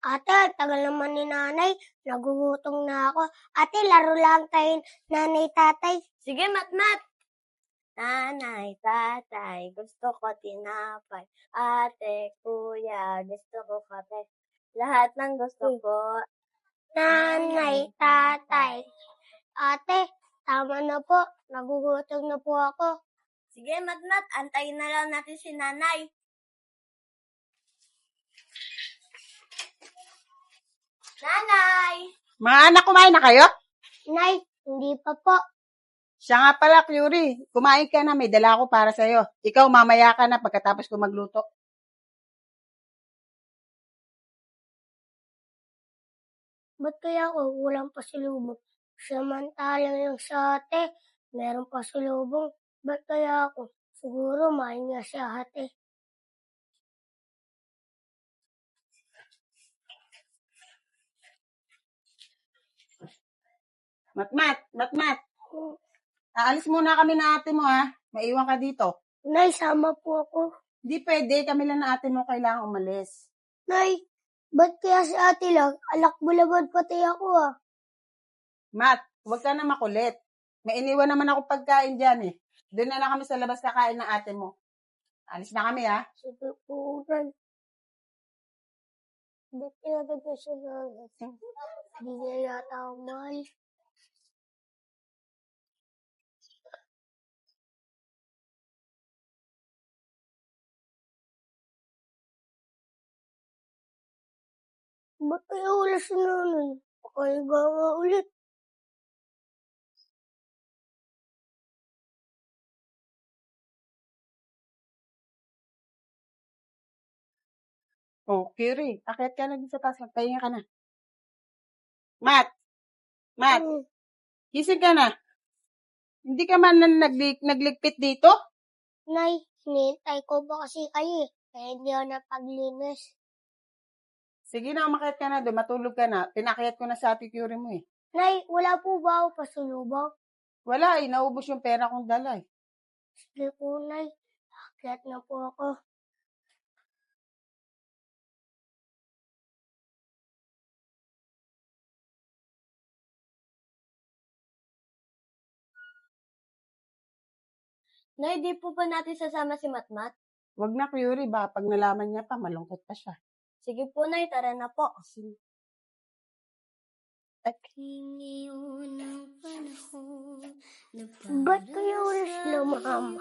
Ate, tagal naman ni nanay. Nagugutom na ako. Ate, laro lang tayo nanay tatay. Sige, Matmat. Nanay, tatay, gusto ko tinapay. Ate, kuya, gusto ko kape. Lahat ng gusto ko. Nanay, tatay. Ate, tama na po. Nagugutom na po ako. Sige, Matmat. Antayin na lang natin si nanay. Nanay! Mga anak, kumain na kayo? Nay, hindi pa po. Siya nga pala, Curie. Kumain ka na, may dala ako para sa'yo. Ikaw, mamaya ka na pagkatapos ko magluto. Ba't kaya ako walang pasalubong? Samantalang yung sa ate, meron pasalubong. Ba't kaya ako? Siguro mahinga si ate. Matmat. Aalis muna kami na ate mo, ha? Maiwan ka dito. Nay, sama po ako. Di pwede, kami lang na ate mo kailangan umalis. Nay, ba't kaya si ate lang? Alak bulabad pati ako ah. Mat, huwag ka na makulit. May iniwan naman ako pagkain dyan, eh. Doon na lang kami sa labas kakain ng ate mo. Alis na kami, ha? Sige po, Nay. Ba't kaya nagka siya na? Hindi niya yata ako mahal. Ba't kaya wala si nanay? Pakaiga nga ulit. Oh, Curie, akyat ka na dito sa taas. Magpahinga ka na. Mat, gising ka na. Hindi ka man nagligpit dito? Nay, hinihintay ko ba kasi kayo eh. Kaya hindi ako napaglinis. Sige na, umakyat ka na doon. Matulog ka na. Pinakyat ko na sa ate Curie mo, eh. Nay, wala po ba ako pasulubong? Wala, eh. Naubos yung pera kong dala, eh. Sige po, Nay. Akyat na po ako. Nay, di po ba natin sasama si Matmat? Wag na, Curie, ba? Pag nalaman niya pa, malungkot pa siya. Sige po, Nay. Tara na po. Sige. Ba't kaya wala sila mama?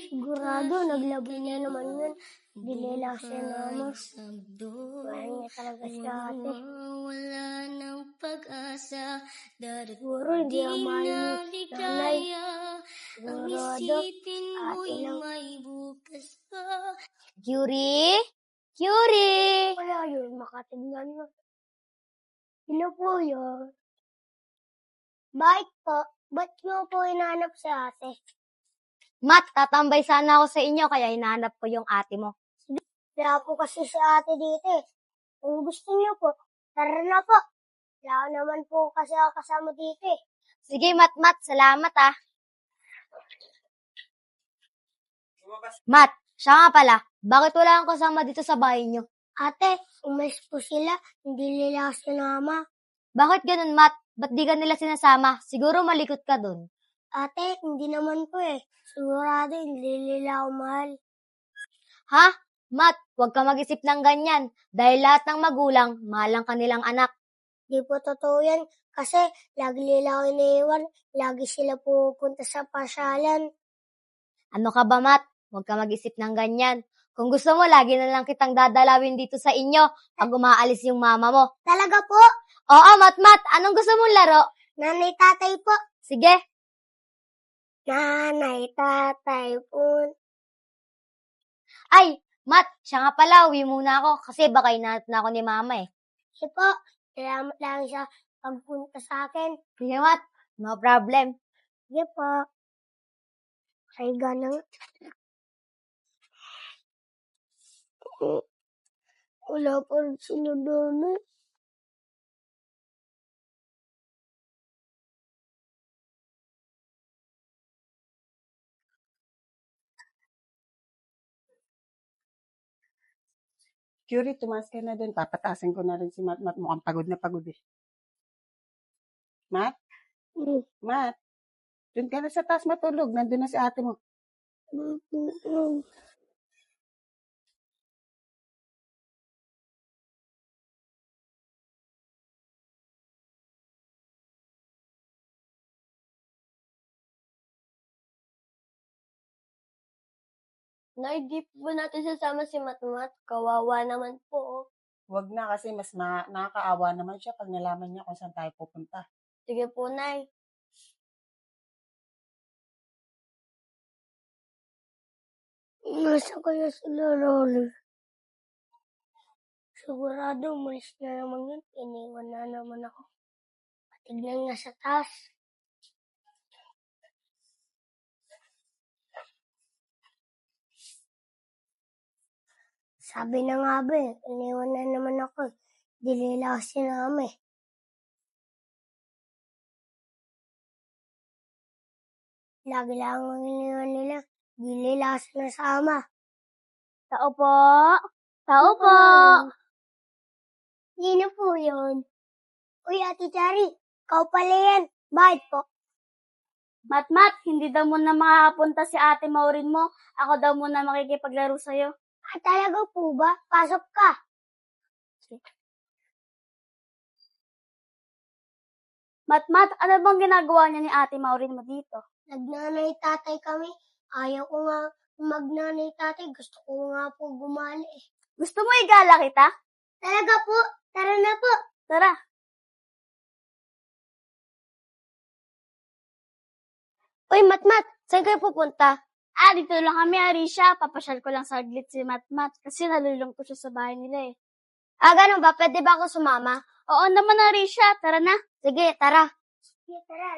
Sigurado, naglabay na naman yun. Dinila siya mama. Mahal niya talaga siya ate. Siguro hindi ang mahal ni nanay. Sigurado, ate lang. Curie? Curie! Kaya yun, makatignan mo. Sino po yun? Bakit po? Ba't mo po hinanap sa ate? Mat, tatambay sana ako sa inyo kaya hinahanap ko yung ate mo. Wala po kasi sa ate dito eh. Kung gusto niyo po, tara na po. Wala naman po kasi ako kasama dito eh. Sige, Mat, salamat ah. Mat, siya nga pala, bakit wala kang kasama dito sa bahay niyo? Ate, umalis po sila. Hindi nila ako sinama. Bakit ganun, Mat? Ba't di ka nila sinasama? Siguro malikot ka dun. Ate, hindi naman po eh. Sigurado hindi nila ako mahal. Ha? Mat, huwag ka mag-isip ng ganyan dahil lahat ng magulang mahal ang kanilang anak. Di po totoo yan. Kasi lagi nila ako iniiwan. Lagi sila pupunta sa pasyalan. Ano ka ba, Mat? Huwag ka mag-isip ng ganyan. Kung gusto mo, lagi na lang kitang dadalawin dito sa inyo pag umaalis yung mama mo. Talaga po? Oo, Mat, anong gusto mong laro? Nanay, tatay po. Sige. Nanay, tatay po. Ay, Mat, siya nga pala, uwi muna ako kasi baka hinahanap na ako ni mama eh. Sige po, salamat lang siya pagpunta sa akin. Sige, Mat, no problem. Sige po. Ay, ganang. Wala pa rin sila nanay. Curie, tumaas ka na dun. Papatasin ko na rin si Mat. Mukhang pagod na pagod eh. Mat? Mat? Dun ka na sa taas matulog. Nandun na si ate mo. Nay, di po natin sasama si Matmat. Kawawa naman po. Huwag na kasi mas nakakaawa naman siya pag nalaman niya kung saan tayo pupunta. Sige po, Nay. Nasa kaya sila, Lolo? Sigurado, umalis na naman yun. Iniwan na naman ako. Patignan nga sa taas. Sabi na nga ba eh, iniwan na naman ako. Di nila ako sinama eh. Lagi lang ang iniwan nila. Di nila ako sinasama. Tao po. Tao po. Sino po yun? Uy, Ate Chari, ikaw pala yan. Bakit po? Matmat, hindi daw muna makakapunta si ate Maureen mo. Ako daw muna makikipaglaro sa'yo. Talaga po ba? Pasok ka. Matmat, ano bang ginagawa niya ni ate Maureen mo dito? Nagnanay-tatay kami. Ayaw ko nga magnanay-tatay. Gusto ko nga po gumali eh. Gusto mo igala kita? Talaga po? Tara na po. Tara. Uy, Matmat, saan kayo pupunta? Dito lang kami, Arisha. Papasyal ko lang saglit si Matmat kasi nalulungkot siya sa bahay nila eh. Ganun ba? Pwede ba ako sumama? Oo naman, Arisha. Tara na. Sige, tara. Sige, tara.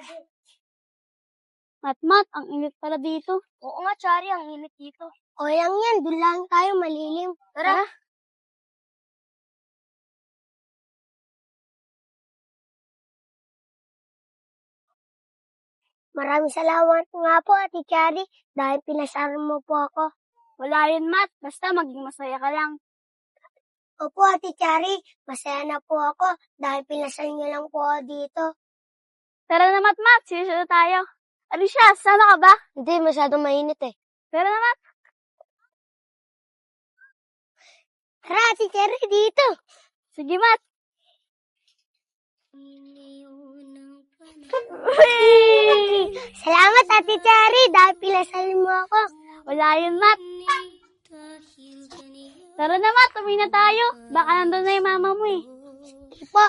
Matmat, ang init pala dito. Oo nga, Chari, ang init dito. O lang yan, doon lang tayo malilim. Tara. Maraming salamat nga po, Ate Chari, dahil pinasaran mo po ako. Wala yun, Mat. Basta maging masaya ka lang. Opo, Ate Chari, masaya na po ako dahil pinasaran niyo lang po ako dito. Tara na, Matmat. Sinusunod tayo. Arisha, sama ka ba? Hindi, masyadong mainit eh. Tara na, Mat. Tara, Ate Chari, dito. Sige, Mat. Salamat, Ate Chari, dahil pinasaran mo ako. Wala yun, Mat. Tara na, Mat. Uwi na tayo. Baka nandun na yung mama mo eh. Sige po.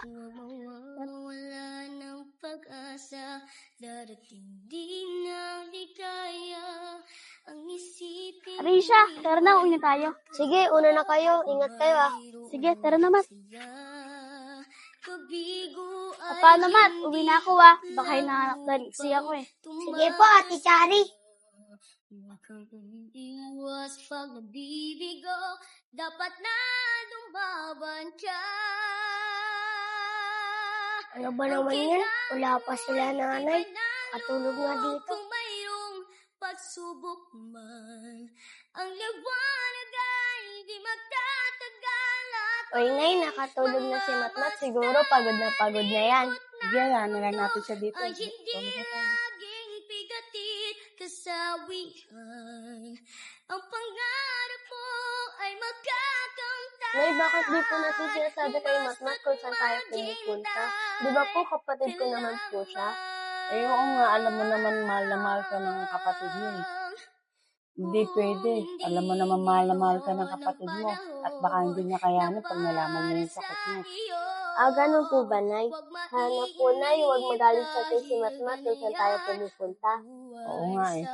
Wala ng pag-asa, darating din ang ligaya, ang isipin Arisha, tara na. Uwi na tayo. Sige, una na kayo. Ingat kayo ah. Sige, tara na, Mat. kabigo ay Paano, Mat? Uwi na ako ah. Baka hinahanap na rin ako eh. Sige po, Ate Chari. Huwag iwas pag nabibigo, dapat na lumaban ka. Ano ba naman yan? Wala pa sila nanay. Katulog nga dito. Kung mayroong pagsubok man, ang liwanag ay di magtatagal at Uy, Nay, nakatulog na si Matmat. Siguro pagod na yan. Sige, na lang natin siya dito. ay hindi laging pigatin kasawian. Ang pangarap mo ay magkakamtan. Nay, bakit di po natin sinasabi kay Matmat kung saan tayo pumupunta? Di ba po kapatid ko naman po siya? Eh, oo nga, alam mo naman mahal na mahal ka ng kapatid mo eh. Hindi pwede. Alam mo naman mahal na mahal ka ng kapatid mo. At baka hindi niya kayanin pag nalaman niya yung sakit mo. Ganun po ba, Nay? Sana po, Nay, huwag magalit sa akin si Matmat kung saan tayo pumupunta. Oo nga eh.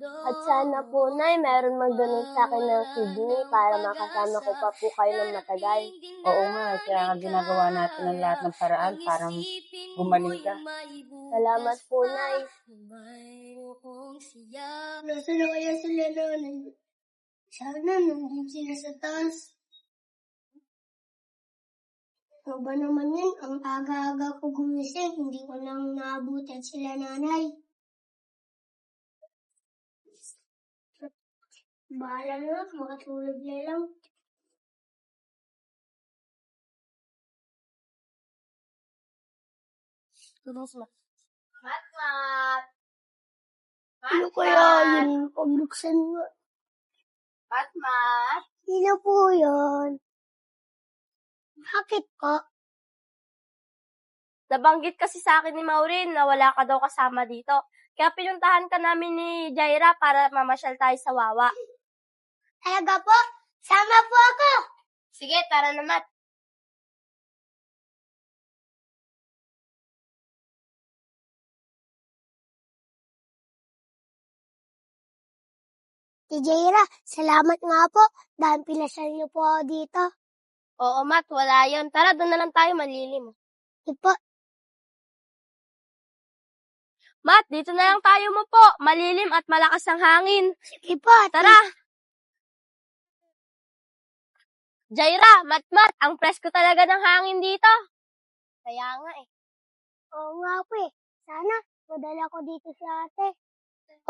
At sana po, Nay, meron mag-donate sa akin ng kidney para makasama ko pa po kayo ng matagal. Oo nga, kaya nga ginagawa natin ang lahat ng paraan para gumaling ka. Salamat po, Nay. Mayroong siya. Nasaan na kaya sila nanay? Sana nandun sila sa taas. Ano ba naman yan? Ang aga-aga ko gumising, hindi ko lang naabutan sila nanay. Bahala na, makatulog na lang. Mat! Ano kaya yun? Pagbuksan mo. Mat! Sino po yun? Bakit po? Nabanggit kasi sa akin ni Maureen na wala ka daw kasama dito. Kaya pinuntahan ka namin ni Jaira para mamasyal tayo sa Wawa. Talaga po? Sama po ako. Sige, tara na, Mat. Jaira, salamat nga po. Dahil pinasal niyo po ako dito. Oo, Mat, wala yun. Tara, doon na lang tayo, malilim. Di po. Mat, dito na lang tayo mo po. Malilim at malakas ang hangin. Sige po, ate. Tara! Jaira, Mat, ang presko talaga ng hangin dito. Kaya nga eh. Oo nga po eh. Sana, madala ko dito si ate.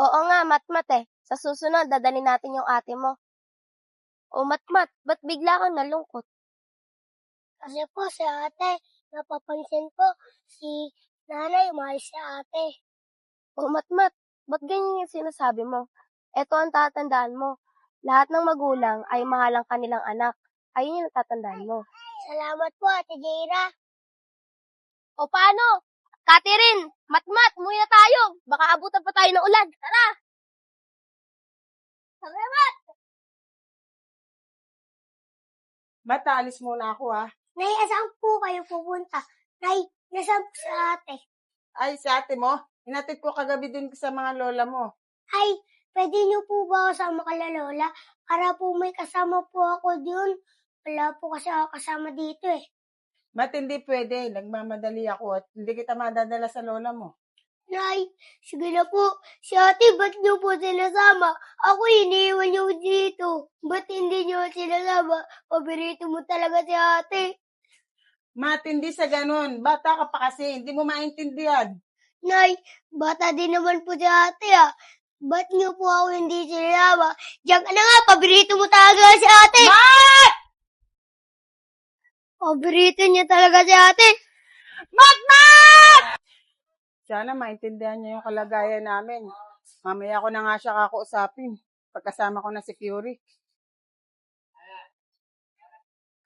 Oo nga, Mat eh. Sa susunod, dadalhin natin yung ate mo. O Mat, ba't bigla kang nalungkot? Kasi po si ate, napapansin ko si nanay mahal si ate. O Mat, ba't ganyan yung sinasabi mo? Eto ang tatandaan mo. Lahat ng magulang ay mahal ang kanilang anak. Ayun yung tatandaan mo. Salamat po, ate Jaira. O paano? Catherine, Mat, umuwi na tayo. Baka abutan pa tayo ng ulan. Tara! Tara, Mat! Mat, aalis muna ako ha. Nay, saan po kayo pupunta? Nay, nasaan po si ate? Ay, si ate mo, hinatid ko kagabi din sa mga lola mo. Ay, pwede niyo po ba ako sama kala lola? Para po may kasama po ako dun. Wala po kasi ako kasama dito eh. Mat, hindi pwede. Nagmamadali ako at hindi kita madadala sa lola mo. Nay, sige na po. Si ate, ba't niyo po sinasama? Ako iniiwan niyo dito. Ba't hindi niyo sinasama? Paborito mo talaga si ate. Mat, hindi sa ganun. Bata ka pa kasi, hindi mo maintindihan. Nay, bata din naman po si ate ah. Ba't niyo po ako hindi sinasama? Diyan ka na nga, paborito mo talaga si ate. Mat! Paborito niya talaga si ate. Sana maintindihan niya yung kalagayan namin. Mamaya ko na nga siya kakausapin. Pagkasama ko na si Fury.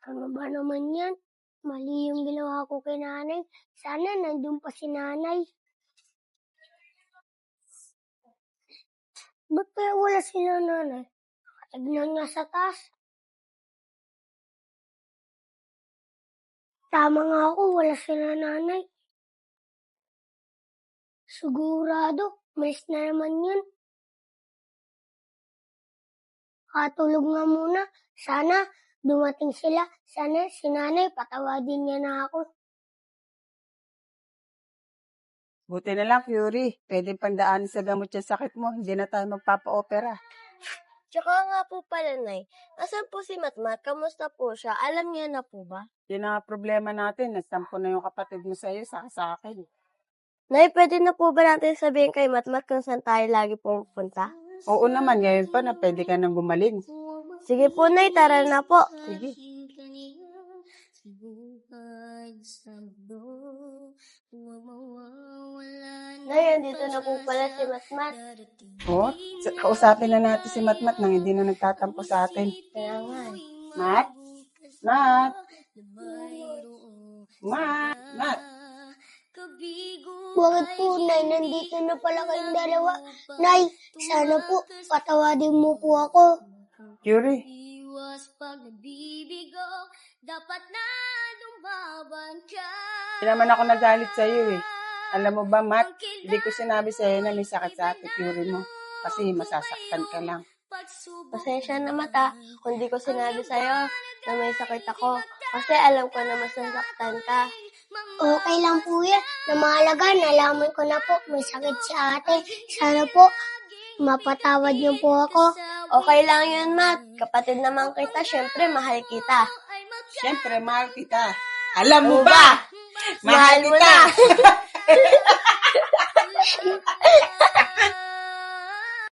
Ano ba naman yan? Mali yung ginawa ko kay nanay. Sana nandun pa si nanay. Ba't kaya wala sila nanay? Tignan nga sa taas. Tama nga ako, wala sila nanay. Sigurado, malis na naman yun. Katulog nga muna. Sana dumating sila. Sana si nanay patawadin niya na ako. Buti na lang, Fury. Pwede pandaanin sa gamot yung sakit mo. Hindi na tayo magpapa-opera. Tsaka nga po pala, Nay. Asan po si Matmat? Kamusta po siya? Alam niya na po ba? Yun ang problema natin. Nasampo na yung kapatid mo sa'yo, sa akin. Nay, pwede na po ba natin sabihin kay Matmat kung saan tayo lagi pupunta? Oo naman, ngayon pa na pwede ka nang gumaling. Sige po, Nay. Tara na po. Sige. Nay, andito na po pala si Matmat. Oo, kausapin na natin si Matmat nang hindi na nagtatampo sa atin. Kaya nga eh. Mat? Mat? Bakit po, Nay? Nandito na pala kayong dalawa. Nay, sana po, patawadin mo po ako. Fury, Iwas pag nabibigo, dapat na lumaban ka. hindi naman ako nagalit sa'yo eh. Alam mo ba, Mat, hindi ko sinabi sa'yo na may sakit sa ate Fury mo. Kasi masasaktan ka lang. Pasensya na, Mata. Kung di ko sinabi sa'yo na may sakit ako. Kasi alam ko na masasaktan ka. Okay lang po yan. Na mahalaga, nalaman ko na po, may sakit si ate. Sana po, mapatawad niyo po ako. Okay lang yun, Mat. Kapatid naman kita, syempre mahal kita. Siyempre, mahal kita. Alam mo ba? Mahal Mahal mo kita. na.